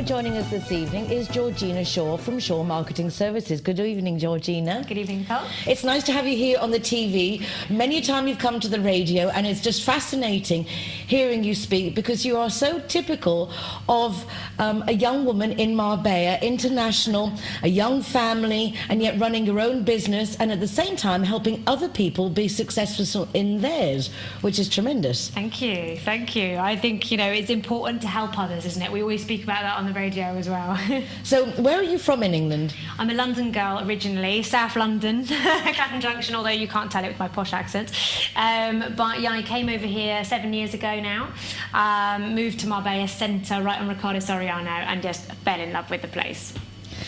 joining us this evening is Georgina Shaw from Shaw Marketing Services. Good evening, Georgina. Good evening, Nicole. It's nice to have you here on the TV. Many a time you've come to the radio, and it's just fascinating hearing you speak because you are so typical of a young woman in Marbella, international, a young family, and yet running your own business and at the same time helping other people be successful in theirs, which is tremendous. Thank you. Thank you. I think, it's important to help others, isn't it? We always speak about that on the radio as well. So where are you from in England? I'm a London girl originally, South London, Clapham Junction, although you can't tell it with my posh accent. But yeah, I came over here 7 years ago now, moved to Marbella Centre right on Riccardo Soriano and just fell in love with the place.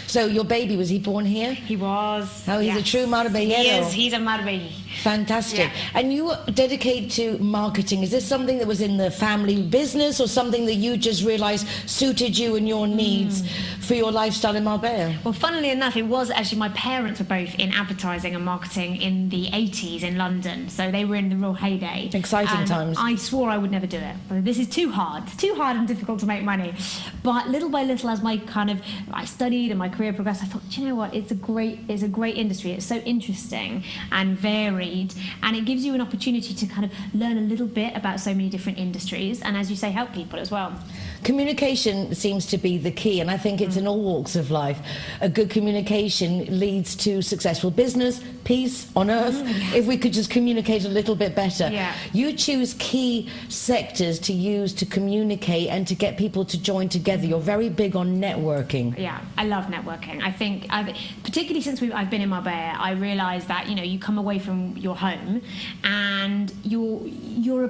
So your baby, was he born here? He was. Oh, he's a true Marbellero. He is. He's a Marbella. Fantastic. Yeah. And you dedicate to marketing. Is this something that was in the family business or something that you just realised suited you and your needs for your lifestyle in Marbella? Well, funnily enough, it was actually my parents were both in advertising and marketing in the 80s in London. So they were in the real heyday. Exciting times. I swore I would never do it. This is too hard. It's too hard and difficult to make money. But little by little, as I studied and my career progressed, I thought, you know what, it's a great industry. It's so interesting and varied, and it gives you an opportunity to kind of learn a little bit about so many different industries, and as you say, help people as well. Communication seems to be the key, and I think it's in all walks of life. A good communication leads to successful business, peace on earth, if we could just communicate a little bit better. Yeah. You choose key sectors to use to communicate and to get people to join together. You're very big on networking. Yeah, I love networking. I think, particularly since I've been in Marbella, I realised that you come away from your home and you're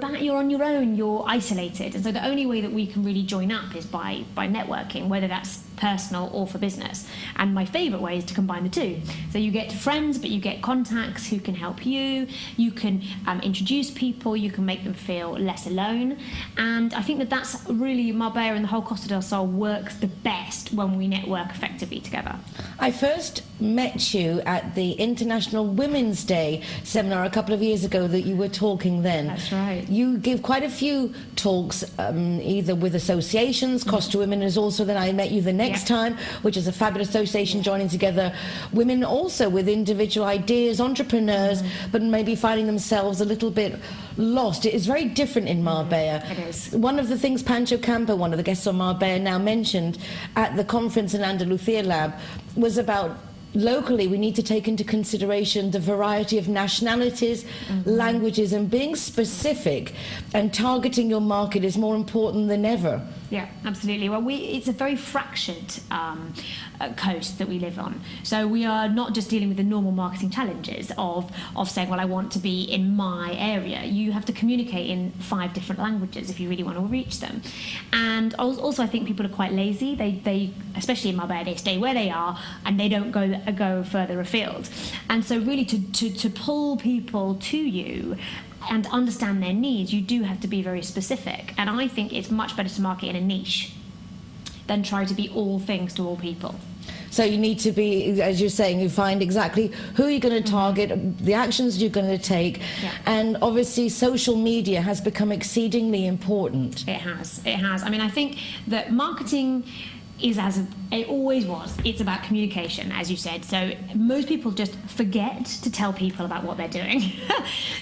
on your own, you're isolated, and so the only way that we can really join up is by networking, whether that's personal or for business. And my favourite way is to combine the two. So you get friends, but you get contacts who can help you. You can introduce people. You can make them feel less alone. And I think that's really Marbella and the whole Costa del Sol works the best when we network effectively together. I first met you at the International Women's Day seminar a couple of years ago that you were talking then. That's right. You give quite a few talks, either with associations, Costa Women is also, then I met you the next time, which is a fabulous association joining together women also with individual ideas, entrepreneurs, but maybe finding themselves a little bit lost. It is very different in Marbella. It is. One of the things Pancho Campo, one of the guests on Marbella Now, mentioned at the conference in Andalusia Lab was about locally we need to take into consideration the variety of nationalities, languages, and being specific and targeting your market is more important than ever. Yeah, absolutely. Well, it's a very fractured coast that we live on. So we are not just dealing with the normal marketing challenges of saying, well, I want to be in my area. You have to communicate in 5 different languages if you really want to reach them. And also, I think people are quite lazy. They especially in Marbella, they stay where they are and they don't go further afield. And so really to pull people to you and understand their needs, you do have to be very specific. And I think it's much better to market in a niche than try to be all things to all people. So you need to be, as you're saying, you find exactly who you're going to target, the actions you're going to take, and obviously social media has become exceedingly important. It has. I mean, I think that marketing is as it always was. It's about communication, as you said. So most people just forget to tell people about what they're doing.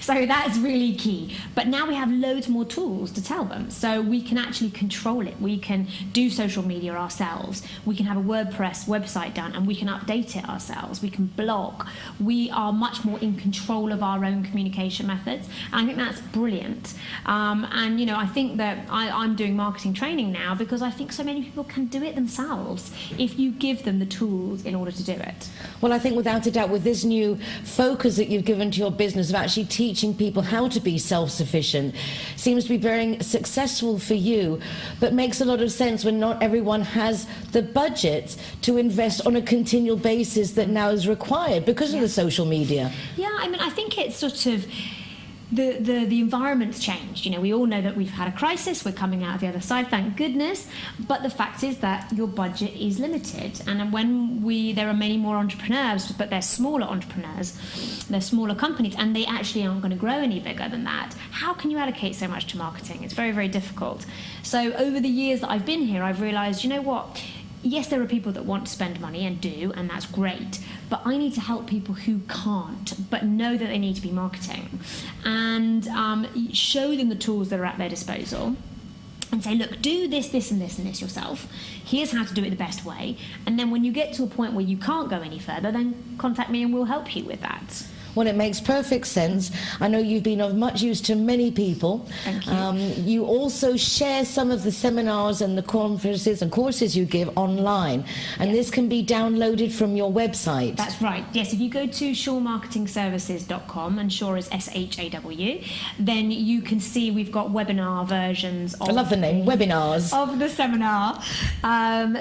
So that's really key. But now we have loads more tools to tell them. So we can actually control it. We can do social media ourselves. We can have a WordPress website done and we can update it ourselves. We can blog. We are much more in control of our own communication methods. And I think that's brilliant. And I think that I'm doing marketing training now because I think so many people can do it themselves if you give them the tools in order to do it. Well, I think without a doubt with this new focus that you've given to your business of actually teaching people how to be self-sufficient seems to be very successful for you, but makes a lot of sense when not everyone has the budget to invest on a continual basis that now is required because of the social media. Yeah, I mean, I think it's sort of the environment's changed. We all know that we've had a crisis. We're coming out of the other side, thank goodness. But the fact is that your budget is limited. And when there are many more entrepreneurs, but they're smaller entrepreneurs, they're smaller companies, and they actually aren't going to grow any bigger than that. How can you allocate so much to marketing? It's very, very difficult. So over the years that I've been here, I've realised, you know what? yes, there are people that want to spend money and do, and that's great, but I need to help people who can't, but know that they need to be marketing, and show them the tools that are at their disposal. And say, look, do this, this, and this, and this yourself. Here's how to do it the best way. And then when you get to a point where you can't go any further, then contact me and we'll help you with that. Well, it makes perfect sense. I know you've been of much use to many people. Thank you. You also share some of the seminars and the conferences and courses you give online, and this can be downloaded from your website. That's right. Yes, if you go to shawmarketingservices.com, and Shaw is SHAW, then you can see we've got webinar versions of I love the name, webinars. Of the seminar,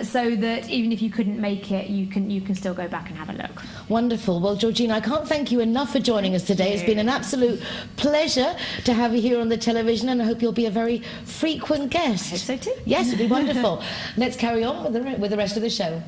so that even if you couldn't make it, you can still go back and have a look. Wonderful. Well, Georgina, I can't thank you enough for joining us today. It's been an absolute pleasure to have you here on the television, and I hope you'll be a very frequent guest. I hope so too. Yes, it'd be wonderful. Let's carry on with the rest of the show.